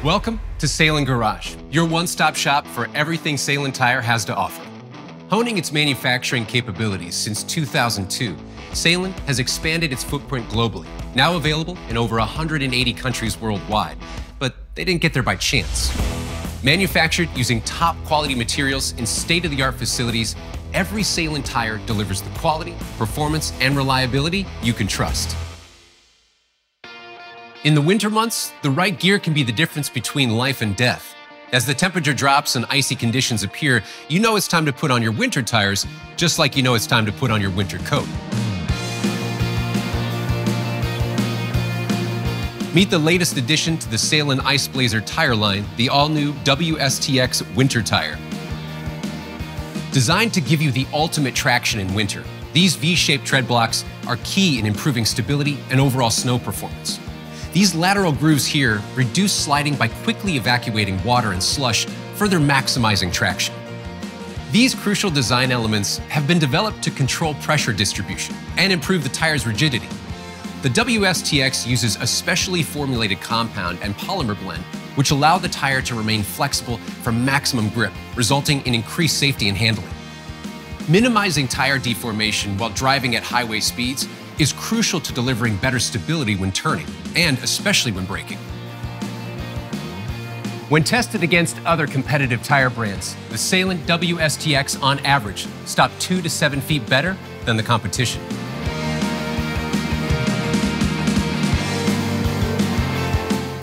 Welcome to Sailun Garage, your one-stop shop for everything Sailun Tire has to offer. Honing its manufacturing capabilities since 2002, Sailun has expanded its footprint globally, now available in over 180 countries worldwide. But they didn't get there by chance. Manufactured using top quality materials in state-of-the-art facilities, every Sailun tire delivers the quality, performance, and reliability you can trust. In the winter months, the right gear can be the difference between life and death. As the temperature drops and icy conditions appear, you know it's time to put on your winter tires, just like you know it's time to put on your winter coat. Meet the latest addition to the Sailun Ice Blazer tire line, the all-new WSTX Winter Tire. Designed to give you the ultimate traction in winter, these V-shaped tread blocks are key in improving stability and overall snow performance. These lateral grooves here reduce sliding by quickly evacuating water and slush, further maximizing traction. These crucial design elements have been developed to control pressure distribution and improve the tire's rigidity. The WSTX uses a specially formulated compound and polymer blend, which allow the tire to remain flexible for maximum grip, resulting in increased safety and handling. Minimizing tire deformation while driving at highway speeds is crucial to delivering better stability when turning, and especially when braking. When tested against other competitive tire brands, the Sailun WSTX on average stopped 2 to 7 feet better than the competition.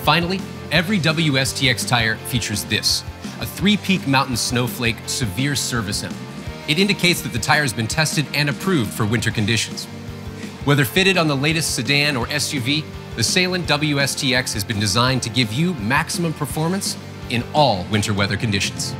Finally, every WSTX tire features this, a 3-peak mountain snowflake severe service emblem. It indicates that the tire has been tested and approved for winter conditions. Whether fitted on the latest sedan or SUV, the Sailun WSTX has been designed to give you maximum performance in all winter weather conditions.